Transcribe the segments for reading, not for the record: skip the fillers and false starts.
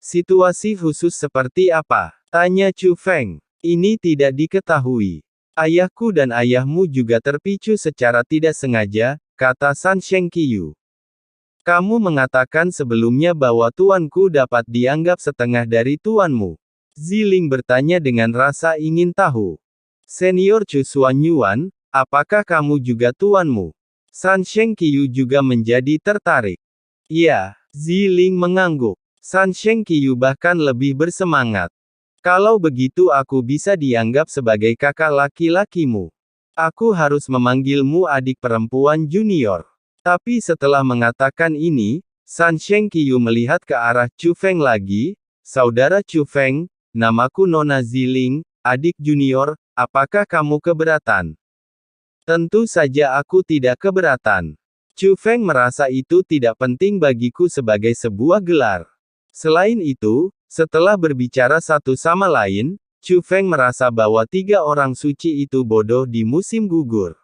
Situasi khusus seperti apa? Tanya Chu Feng. Ini tidak diketahui. Ayahku dan ayahmu juga terpicu secara tidak sengaja, kata San Sheng Qiyu. Kamu mengatakan sebelumnya bahwa tuanku dapat dianggap setengah dari tuanmu. Ziling bertanya dengan rasa ingin tahu. Senior Chu Xuanyuan, apakah kamu juga tuanmu? San Sheng Qiyu juga menjadi tertarik. Iya, Ziling mengangguk. San Sheng Qiyu bahkan lebih bersemangat. Kalau begitu aku bisa dianggap sebagai kakak laki-lakimu. Aku harus memanggilmu adik perempuan junior. Tapi setelah mengatakan ini, San Sheng Qiyu melihat ke arah Chu Feng lagi. Saudara Chu Feng, namaku Nona Ziling, adik junior, apakah kamu keberatan? Tentu saja aku tidak keberatan. Chu Feng merasa itu tidak penting bagiku sebagai sebuah gelar. Selain itu, setelah berbicara satu sama lain, Chu Feng merasa bahwa 3 orang suci itu bodoh di musim gugur.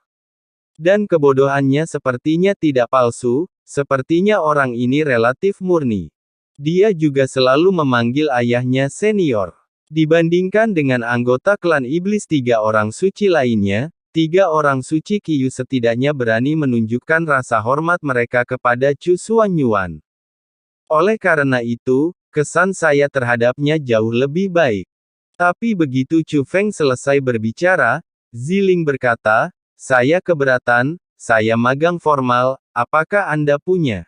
Dan kebodohannya sepertinya tidak palsu, sepertinya orang ini relatif murni. Dia juga selalu memanggil ayahnya senior. Dibandingkan dengan anggota klan iblis 3 orang suci lainnya, 3 orang suci Qiyu setidaknya berani menunjukkan rasa hormat mereka kepada Chu Xuanyuan. Oleh karena itu, kesan saya terhadapnya jauh lebih baik. Tapi begitu Chu Feng selesai berbicara, Ziling berkata, saya keberatan, saya magang formal, apakah Anda punya?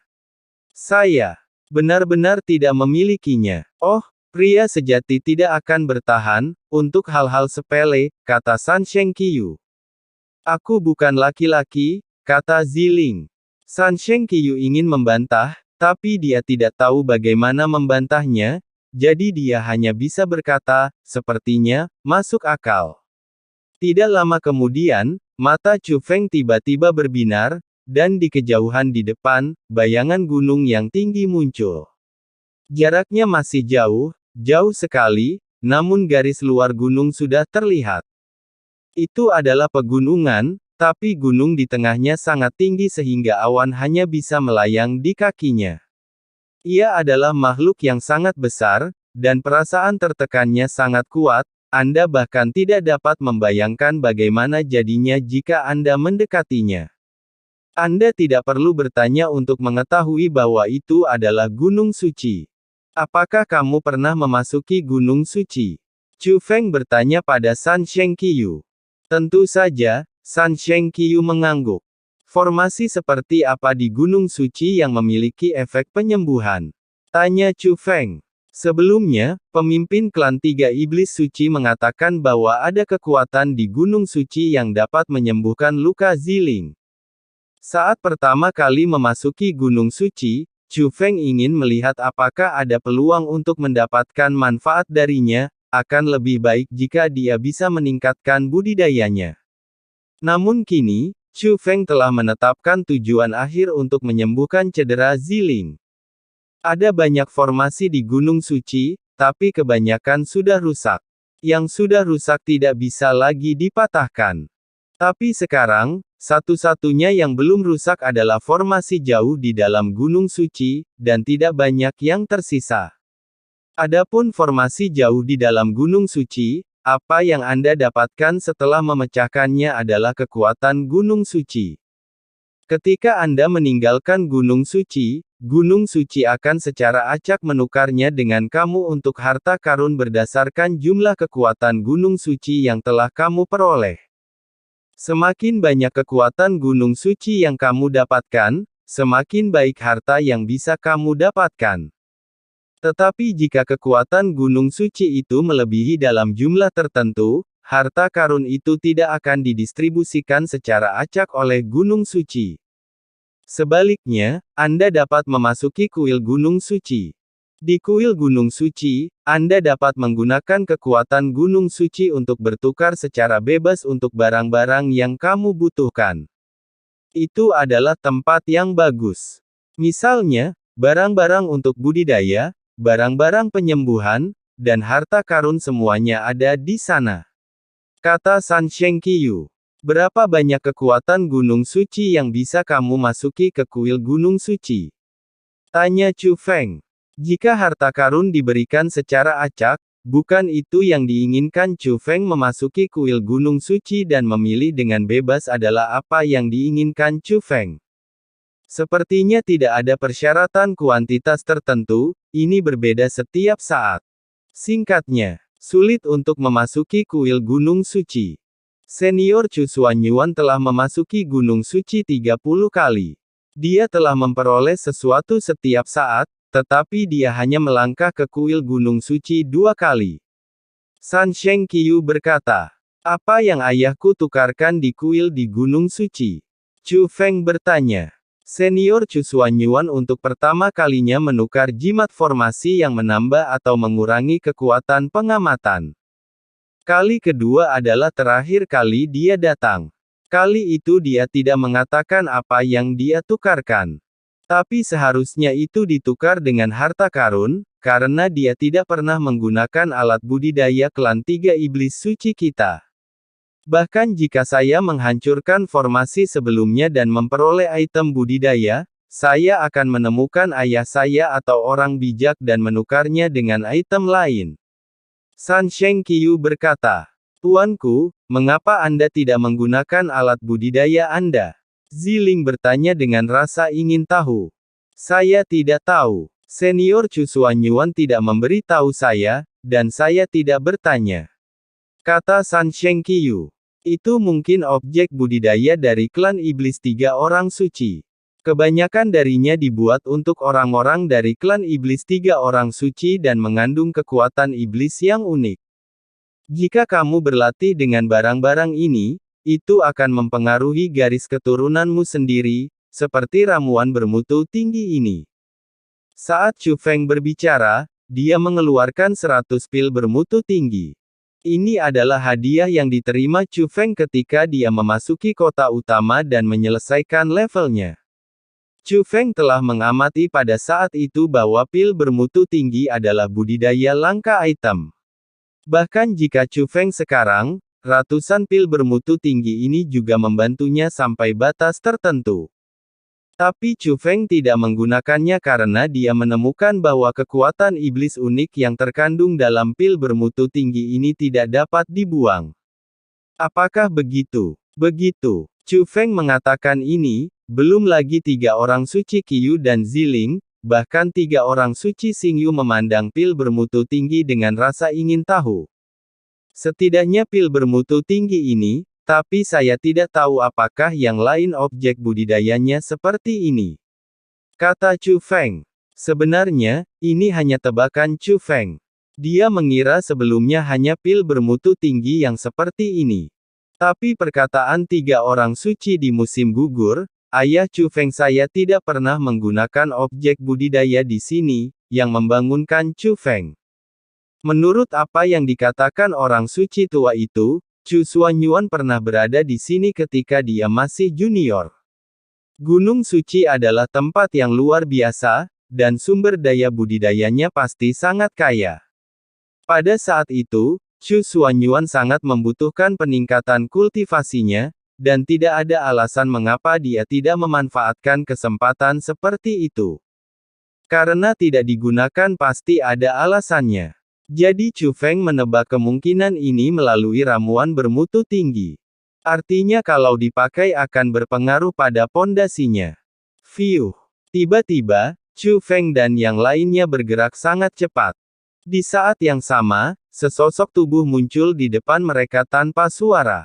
Saya benar-benar tidak memilikinya. Oh, pria sejati tidak akan bertahan, untuk hal-hal sepele, kata San Sheng Qiyu. Aku bukan laki-laki, kata Ziling. San Sheng Qiyu ingin membantah, tapi dia tidak tahu bagaimana membantahnya, jadi dia hanya bisa berkata, sepertinya, masuk akal. Tidak lama kemudian, mata Chu Feng tiba-tiba berbinar, dan di kejauhan di depan, bayangan gunung yang tinggi muncul. Jaraknya masih jauh, jauh sekali, namun garis luar gunung sudah terlihat. Itu adalah pegunungan, tapi gunung di tengahnya sangat tinggi sehingga awan hanya bisa melayang di kakinya. Ia adalah makhluk yang sangat besar, dan perasaan tertekannya sangat kuat. Anda bahkan tidak dapat membayangkan bagaimana jadinya jika Anda mendekatinya. Anda tidak perlu bertanya untuk mengetahui bahwa itu adalah gunung suci. Apakah kamu pernah memasuki gunung suci? Chu Feng bertanya pada San Sheng Qiyu. Tentu saja, San Sheng Qiyu mengangguk. Formasi seperti apa di gunung suci yang memiliki efek penyembuhan? Tanya Chu Feng. Sebelumnya, pemimpin klan 3 iblis suci mengatakan bahwa ada kekuatan di gunung suci yang dapat menyembuhkan luka Ziling. Saat pertama kali memasuki gunung suci, Chu Feng ingin melihat apakah ada peluang untuk mendapatkan manfaat darinya, akan lebih baik jika dia bisa meningkatkan budidayanya. Namun kini, Chu Feng telah menetapkan tujuan akhir untuk menyembuhkan cedera Ziling. Ada banyak formasi di Gunung Suci, tapi kebanyakan sudah rusak. Yang sudah rusak tidak bisa lagi dipatahkan. Tapi sekarang, satu-satunya yang belum rusak adalah formasi jauh di dalam Gunung Suci, dan tidak banyak yang tersisa. Adapun formasi jauh di dalam Gunung Suci, apa yang Anda dapatkan setelah memecahkannya adalah kekuatan Gunung Suci. Ketika Anda meninggalkan Gunung Suci akan secara acak menukarnya dengan kamu untuk harta karun berdasarkan jumlah kekuatan Gunung Suci yang telah kamu peroleh. Semakin banyak kekuatan Gunung Suci yang kamu dapatkan, semakin baik harta yang bisa kamu dapatkan. Tetapi jika kekuatan Gunung Suci itu melebihi dalam jumlah tertentu, harta karun itu tidak akan didistribusikan secara acak oleh Gunung Suci. Sebaliknya, Anda dapat memasuki kuil Gunung Suci. Di kuil Gunung Suci, Anda dapat menggunakan kekuatan Gunung Suci untuk bertukar secara bebas untuk barang-barang yang kamu butuhkan. Itu adalah tempat yang bagus. Misalnya, barang-barang untuk budidaya, barang-barang penyembuhan, dan harta karun semuanya ada di sana. Kata San Sheng Qiyu. Berapa banyak kekuatan Gunung Suci yang bisa kamu masuki ke kuil Gunung Suci? Tanya Chu Feng. Jika harta karun diberikan secara acak, bukan itu yang diinginkan. Chu Feng memasuki kuil Gunung Suci dan memilih dengan bebas adalah apa yang diinginkan Chu Feng. Sepertinya tidak ada persyaratan kuantitas tertentu, ini berbeda setiap saat. Singkatnya, sulit untuk memasuki kuil Gunung Suci. Senior Chu Xuanyuan telah memasuki Gunung Suci 30 kali. Dia telah memperoleh sesuatu setiap saat, tetapi dia hanya melangkah ke kuil Gunung Suci 2 kali. San Sheng Qiu berkata, "Apa yang ayahku tukarkan di kuil di Gunung Suci?" Chu Feng bertanya. Senior Chu Xuanyuan untuk pertama kalinya menukar jimat formasi yang menambah atau mengurangi kekuatan pengamatan. Kali kedua adalah terakhir kali dia datang. Kali itu dia tidak mengatakan apa yang dia tukarkan. Tapi seharusnya itu ditukar dengan harta karun, karena dia tidak pernah menggunakan alat budidaya klan 3 iblis suci kita. Bahkan jika saya menghancurkan formasi sebelumnya dan memperoleh item budidaya, saya akan menemukan ayah saya atau orang bijak dan menukarnya dengan item lain. San Sheng Qiu berkata, "Tuanku, mengapa Anda tidak menggunakan alat budidaya Anda?" Ziling bertanya dengan rasa ingin tahu. "Saya tidak tahu. Senior Chu Xuanyuan tidak memberi tahu saya, dan saya tidak bertanya," kata San Sheng Qiu. "Itu mungkin objek budidaya dari klan iblis 3 orang suci. Kebanyakan darinya dibuat untuk orang-orang dari klan iblis 3 orang suci dan mengandung kekuatan iblis yang unik. Jika kamu berlatih dengan barang-barang ini, itu akan mempengaruhi garis keturunanmu sendiri, seperti ramuan bermutu tinggi ini." Saat Chu Feng berbicara, dia mengeluarkan 100 pil bermutu tinggi. Ini adalah hadiah yang diterima Chu Feng ketika dia memasuki kota utama dan menyelesaikan levelnya. Chu Feng telah mengamati pada saat itu bahwa pil bermutu tinggi adalah budidaya langka item. Bahkan jika Chu Feng sekarang, ratusan pil bermutu tinggi ini juga membantunya sampai batas tertentu. Tapi Chu Feng tidak menggunakannya karena dia menemukan bahwa kekuatan iblis unik yang terkandung dalam pil bermutu tinggi ini tidak dapat dibuang. Apakah begitu? Begitu. Chu Feng mengatakan ini, belum lagi 3 orang suci Qiu dan Ziling, bahkan 3 orang suci Xingyu memandang pil bermutu tinggi dengan rasa ingin tahu. Setidaknya pil bermutu tinggi ini, tapi saya tidak tahu apakah yang lain objek budidayanya seperti ini, kata Chu Feng. Sebenarnya, ini hanya tebakan Chu Feng. Dia mengira sebelumnya hanya pil bermutu tinggi yang seperti ini. Tapi perkataan 3 orang suci di musim gugur, ayah Chu Feng saya tidak pernah menggunakan objek budidaya di sini, yang membangunkan Chu Feng. Menurut apa yang dikatakan orang suci tua itu, Chu Xuanyuan pernah berada di sini ketika dia masih junior. Gunung Suci adalah tempat yang luar biasa, dan sumber daya budidayanya pasti sangat kaya. Pada saat itu, Chu Xuanyuan sangat membutuhkan peningkatan kultivasinya, dan tidak ada alasan mengapa dia tidak memanfaatkan kesempatan seperti itu. Karena tidak digunakan pasti ada alasannya. Jadi Chu Feng menebak kemungkinan ini melalui ramuan bermutu tinggi. Artinya kalau dipakai akan berpengaruh pada pondasinya. Fiuh. Tiba-tiba, Chu Feng dan yang lainnya bergerak sangat cepat. Di saat yang sama, sesosok tubuh muncul di depan mereka tanpa suara.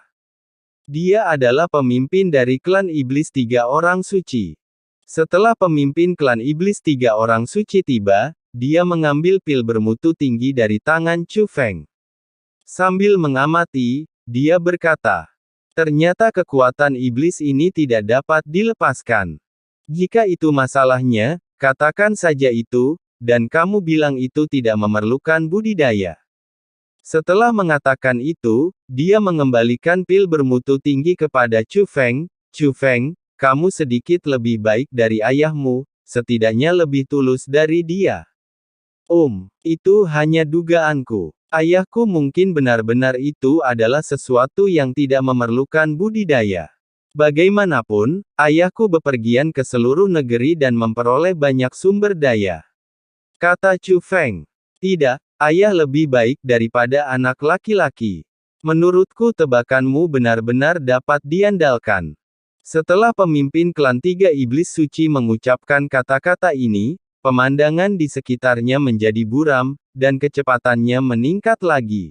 Dia adalah pemimpin dari klan iblis 3 orang suci. Setelah pemimpin klan iblis 3 orang suci tiba, dia mengambil pil bermutu tinggi dari tangan Chu Feng. Sambil mengamati, dia berkata, "Ternyata kekuatan iblis ini tidak dapat dilepaskan. Jika itu masalahnya, katakan saja itu, dan kamu bilang itu tidak memerlukan budidaya." Setelah mengatakan itu, dia mengembalikan pil bermutu tinggi kepada Chu Feng. "Chu Feng, kamu sedikit lebih baik dari ayahmu, setidaknya lebih tulus dari dia." Itu hanya dugaanku. Ayahku mungkin benar-benar itu adalah sesuatu yang tidak memerlukan budidaya. Bagaimanapun, ayahku bepergian ke seluruh negeri dan memperoleh banyak sumber daya. kata Chu Feng. Tidak, ayah lebih baik daripada anak laki-laki. Menurutku tebakanmu benar-benar dapat diandalkan. Setelah pemimpin klan Tiga Iblis Suci mengucapkan kata-kata ini, pemandangan di sekitarnya menjadi buram, dan kecepatannya meningkat lagi.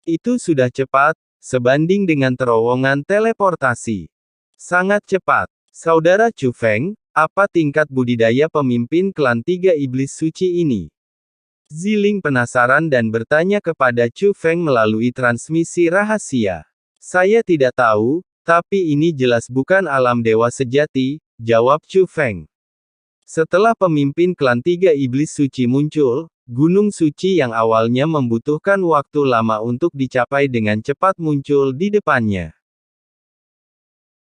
Itu sudah cepat, sebanding dengan terowongan teleportasi. Sangat cepat. Saudara Chu Feng, apa tingkat budidaya pemimpin klan Tiga Iblis Suci ini? Ziling penasaran dan bertanya kepada Chu Feng melalui transmisi rahasia. Saya tidak tahu, tapi ini jelas bukan alam dewa sejati, jawab Chu Feng. Setelah pemimpin klan Tiga Iblis Suci muncul, Gunung Suci yang awalnya membutuhkan waktu lama untuk dicapai dengan cepat muncul di depannya.